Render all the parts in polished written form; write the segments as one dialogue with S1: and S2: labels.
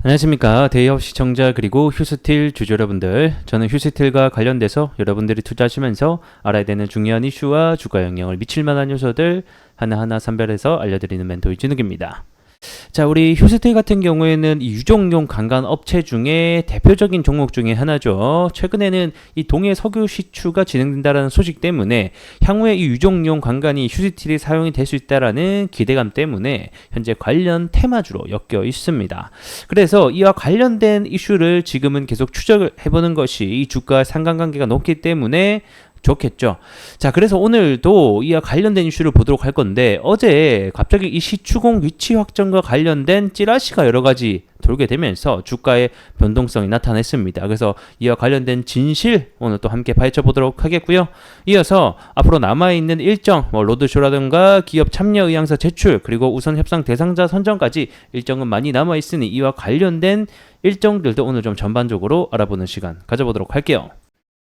S1: 안녕하십니까. 데이업 시청자 그리고 휴스틸 주주 여러분들, 저는 휴스틸과 관련돼서 여러분들이 투자하시면서 알아야 되는 중요한 이슈와 주가 영향을 미칠 만한 요소들 하나하나 선별해서 알려드리는 멘토 이진욱입니다. 자, 우리 휴스틸 같은 경우에는 이 유종용 관광 업체 중에 대표적인 종목 중에 하나죠. 최근에는 이 동해 석유 시추가 진행된다는 소식 때문에 향후에 이 유종용 관광이 휴스틸이 사용이 될 수 있다라는 기대감 때문에 현재 관련 테마주로 엮여 있습니다. 그래서 이와 관련된 이슈를 지금은 계속 추적을 해보는 것이 이 주가 상관관계가 높기 때문에 좋겠죠. 자, 그래서 오늘도 이와 관련된 이슈를 보도록 할 건데, 어제 갑자기 이 시추공 위치 확정과 관련된 찌라시가 여러 가지 돌게 되면서 주가의 변동성이 나타났습니다. 그래서 이와 관련된 진실 오늘 또 함께 파헤쳐 보도록 하겠고요. 이어서 앞으로 남아있는 일정, 로드쇼라든가 기업 참여 의향서 제출, 그리고 우선 협상 대상자 선정까지 일정은 많이 남아있으니 이와 관련된 일정들도 오늘 좀 전반적으로 알아보는 시간 가져보도록 할게요.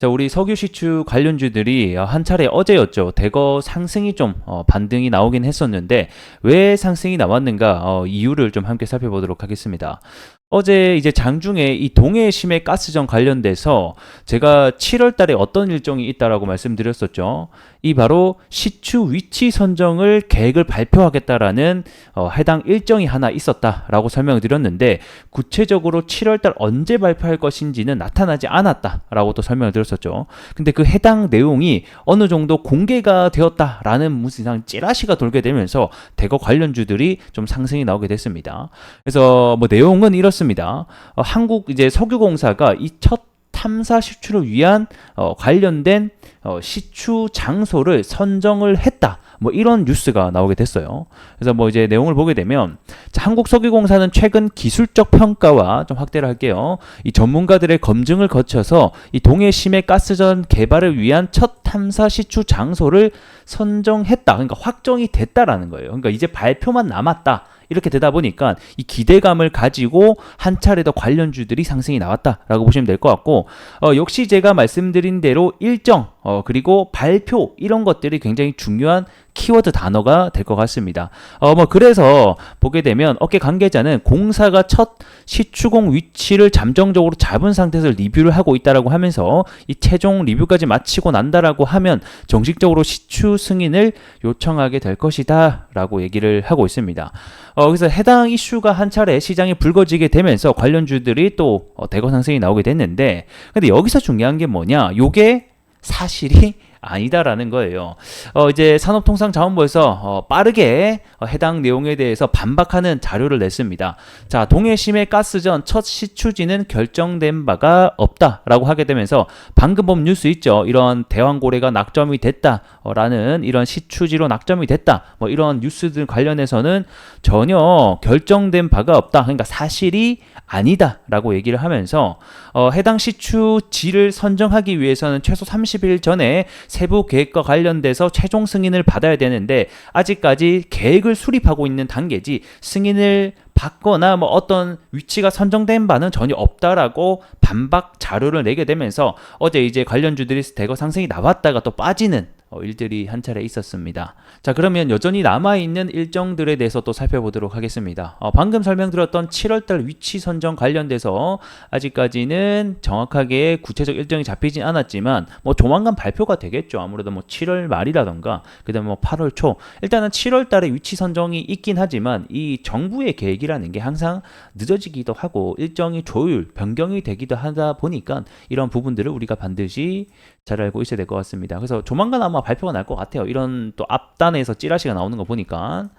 S1: 자, 우리 석유 시추 관련주들이 한 차례 어제였죠. 대거 상승이 좀 반등이 나오긴 했었는데 왜 상승이 나왔는가 이유를 좀 함께 살펴보도록 하겠습니다. 어제 이제 장중에 이 동해 심해 가스전 관련돼서 제가 7월 달에 어떤 일정이 있다라고 말씀드렸었죠. 이 바로 시추 위치 선정을 계획을 발표하겠다라는 해당 일정이 하나 있었다라고 설명을 드렸는데 구체적으로 7월 달 언제 발표할 것인지는 나타나지 않았다라고 또 설명을 드렸었죠. 근데 그 해당 내용이 어느 정도 공개가 되었다라는 무슨 이상 찌라시가 돌게 되면서 대거 관련주들이 좀 상승이 나오게 됐습니다. 그래서 뭐 내용은 이렇습니다. 한국 이제 석유공사가 이 첫 탐사 시추를 위한 관련된 시추 장소를 선정을 했다. 뭐 이런 뉴스가 나오게 됐어요. 그래서 뭐 이제 내용을 보게 되면 한국석유공사는 최근 기술적 평가와 좀 확대를 할게요. 이 전문가들의 검증을 거쳐서 이 동해 심해 가스전 개발을 위한 첫 탐사 시추 장소를 선정했다. 그러니까 확정이 됐다라는 거예요. 그러니까 이제 발표만 남았다. 이렇게 되다 보니까 이 기대감을 가지고 한 차례 더 관련주들이 상승이 나왔다라고 보시면 될 것 같고 역시 제가 말씀드린 대로 일정 그리고 발표 이런 것들이 굉장히 중요한 키워드 단어가 될 것 같습니다. 그래서 보게 되면 업계 관계자는 공사가 첫 시추공 위치를 잠정적으로 잡은 상태에서 리뷰를 하고 있다라고 하면서 이 최종 리뷰까지 마치고 난다라고 하면 정식적으로 시추 승인을 요청하게 될 것이다라고 얘기를 하고 있습니다. 그래서 해당 이슈가 한 차례 시장에 불거지게 되면서 관련주들이 또 대거 상승이 나오게 됐는데, 근데 여기서 중요한 게 뭐냐? 요게 사실이 아니다라는 거예요. 이제 산업통상자원부에서 빠르게 해당 내용에 대해서 반박하는 자료를 냈습니다. 자, 동해 심해 가스전 첫 시추지는 결정된 바가 없다라고 하게 되면서 방금 본 뉴스 있죠. 이런 대왕고래가 낙점이 됐다라는 이런 시추지로 낙점이 됐다. 뭐 이런 뉴스들 관련해서는 전혀 결정된 바가 없다. 그러니까 사실이 아니다라고 얘기를 하면서 해당 시추지를 선정하기 위해서는 최소 30일 전에 세부 계획과 관련돼서 최종 승인을 받아야 되는데 아직까지 계획을 수립하고 있는 단계지 승인을 받거나 뭐 어떤 위치가 선정된 바는 전혀 없다라고 반박 자료를 내게 되면서 어제 이제 관련주들이 대거 상승이 나왔다가 또 빠지는 일들이 한 차례 있었습니다. 자, 그러면 여전히 남아있는 일정들에 대해서 또 살펴보도록 하겠습니다. 방금 설명드렸던 7월달 위치 선정 관련돼서 아직까지는 정확하게 구체적 일정이 잡히진 않았지만 뭐 조만간 발표가 되겠죠. 아무래도 뭐 7월 말이라던가 그 다음에 뭐 8월 초, 일단은 7월달에 위치 선정이 있긴 하지만 이 정부의 계획이라는 게 항상 늦어지기도 하고 일정이 조율, 변경이 되기도 하다 보니까 이런 부분들을 우리가 반드시 잘 알고 있어야 될 것 같습니다. 그래서 조만간 아마 발표가 날 것 같아요. 이런 또 앞단에서 찌라시가 나오는 거 보니까.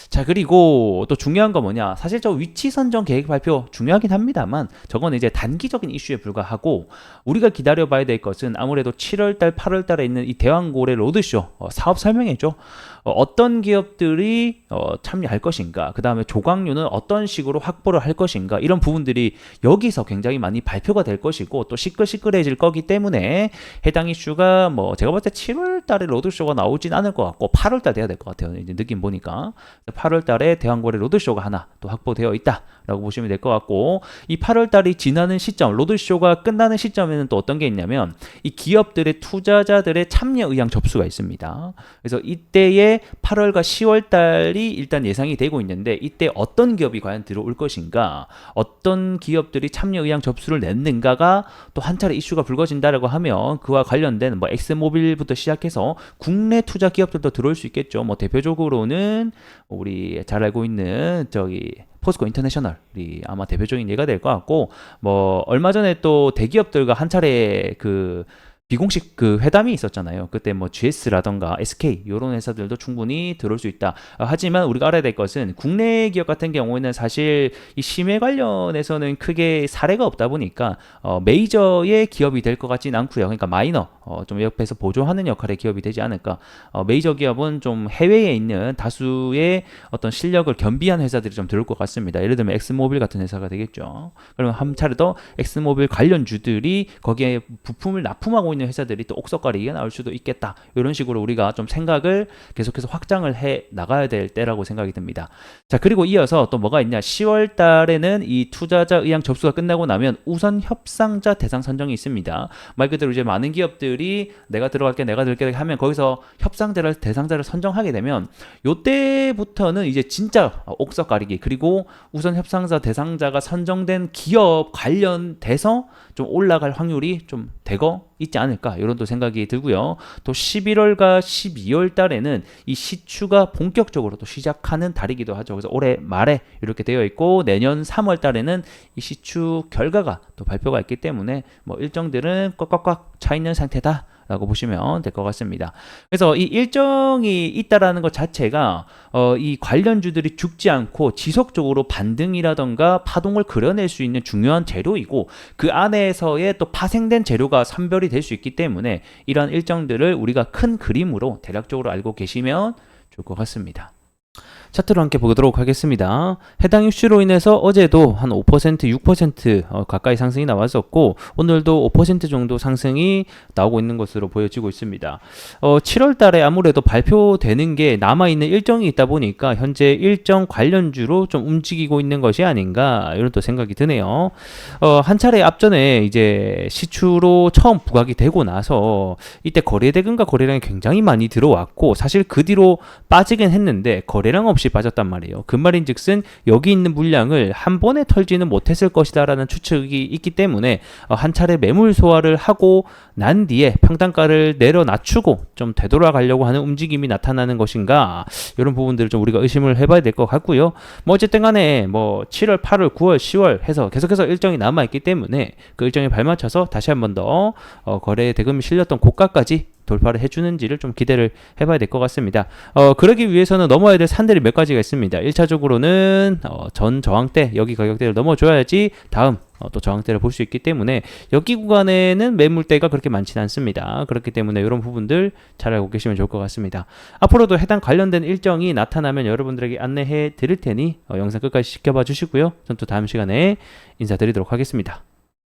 S1: 자, 그리고 또 중요한 거 뭐냐? 사실 저 위치 선정 계획 발표 중요하긴 합니다만 저건 이제 단기적인 이슈에 불과하고 우리가 기다려봐야 될 것은 아무래도 7월달, 8월달에 있는 이 대왕고래 로드쇼 사업 설명회죠. 어떤 기업들이 참여할 것인가, 그 다음에 조각료는 어떤 식으로 확보를 할 것인가, 이런 부분들이 여기서 굉장히 많이 발표가 될 것이고 또 시끌시끌해질 거기 때문에 해당 이슈가 뭐 제가 볼 때 7월 달에 로드쇼가 나오진 않을 것 같고 8월 달 돼야 될 것 같아요. 이제 느낌 보니까 8월 달에 대왕거래 로드쇼가 하나 또 확보되어 있다라고 보시면 될 것 같고, 이 8월 달이 지나는 시점, 로드쇼가 끝나는 시점에는 또 어떤 게 있냐면 이 기업들의 투자자들의 참여 의향 접수가 있습니다. 그래서 이때에 올해 8월과 10월 달이 일단 예상이 되고 있는데 이때 어떤 기업이 과연 들어올 것인가, 어떤 기업들이 참여 의향 접수를 냈는가가 또 한 차례 이슈가 불거진다라고 하면 그와 관련된 뭐 엑스모빌부터 시작해서 국내 투자 기업들도 들어올 수 있겠죠. 뭐 대표적으로는 우리 잘 알고 있는 저기 포스코 인터내셔널이 아마 대표적인 예가 될 것 같고, 뭐 얼마 전에 또 대기업들과 한 차례 그 비공식 그 회담이 있었잖아요. 그때 뭐 GS라던가 SK 이런 회사들도 충분히 들어올 수 있다. 하지만 우리가 알아야 될 것은 국내 기업 같은 경우에는 사실 이 심해 관련해서는 크게 사례가 없다 보니까 메이저의 기업이 될 것 같지는 않고요. 그러니까 마이너 좀 옆에서 보조하는 역할의 기업이 되지 않을까. 메이저 기업은 좀 해외에 있는 다수의 어떤 실력을 겸비한 회사들이 좀 들어올 것 같습니다. 예를 들면 엑스모빌 같은 회사가 되겠죠. 그러면 한 차례 더 엑스모빌 관련주들이 거기에 부품을 납품하고 있는 회사들이 또 옥석가리가 나올 수도 있겠다. 이런 식으로 우리가 좀 생각을 계속해서 확장을 해 나가야 될 때라고 생각이 듭니다. 자, 그리고 이어서 또 뭐가 있냐? 10월 달에는 이 투자자 의향 접수가 끝나고 나면 우선 협상자 대상 선정이 있습니다. 말 그대로 이제 많은 기업들이 내가 들어갈게, 내가 들게 하면 거기서 협상자를 대상자를 선정하게 되면 요때부터는 이제 진짜 옥석 가리기, 그리고 우선 협상자 대상자가 선정된 기업 관련돼서 좀 올라갈 확률이 좀 되고 있지 않을까, 이런 또 생각이 들고요. 또 11월과 12월 달에는 이 시추가 본격적으로 또 시작하는 달이기도 하죠. 그래서 올해 말에 이렇게 되어 있고, 내년 3월 달에는 이 시추 결과가 또 발표가 있기 때문에 뭐 일정들은 꽉꽉꽉 차 있는 상태다 라고 보시면 될 것 같습니다. 그래서 이 일정이 있다라는 것 자체가 이 관련주들이 죽지 않고 지속적으로 반등이라던가 파동을 그려낼 수 있는 중요한 재료이고, 그 안에서의 또 파생된 재료가 선별이 될 수 있기 때문에 이러한 일정들을 우리가 큰 그림으로 대략적으로 알고 계시면 좋을 것 같습니다. 차트로 함께 보도록 하겠습니다. 해당 이슈로 인해서 어제도 한 5%, 6% 가까이 상승이 나왔었고, 오늘도 5% 정도 상승이 나오고 있는 것으로 보여지고 있습니다. 7월 달에 아무래도 발표되는 게 남아있는 일정이 있다 보니까 현재 일정 관련주로 좀 움직이고 있는 것이 아닌가, 이런 또 생각이 드네요. 한 차례 앞전에 이제 시추로 처음 부각이 되고 나서 이때 거래대금과 거래량이 굉장히 많이 들어왔고, 사실 그 뒤로 빠지긴 했는데 거래량 없이 빠졌단 말이에요. 그 말인즉슨 여기 있는 물량을 한 번에 털지는 못했을 것이다 라는 추측이 있기 때문에 한 차례 매물 소화를 하고 난 뒤에 평단가를 내려 낮추고 좀 되돌아가려고 하는 움직임이 나타나는 것인가, 이런 부분들을 좀 우리가 의심을 해봐야 될 것 같고요. 뭐 어쨌든 간에 뭐 7월, 8월, 9월, 10월 해서 계속해서 일정이 남아있기 때문에 그 일정에 발맞춰서 다시 한 번 더 거래 대금이 실렸던 고가까지 돌파를 해주는지를 좀 기대를 해봐야 될 것 같습니다. 그러기 위해서는 넘어야 될 산들이 몇 가지가 있습니다. 1차적으로는 전 저항대, 여기 가격대를 넘어줘야지 다음 또 저항대를 볼 수 있기 때문에 여기 구간에는 매물대가 그렇게 많지는 않습니다. 그렇기 때문에 이런 부분들 잘 알고 계시면 좋을 것 같습니다. 앞으로도 해당 관련된 일정이 나타나면 여러분들에게 안내해 드릴 테니 영상 끝까지 지켜봐 주시고요. 전 또 다음 시간에 인사드리도록 하겠습니다.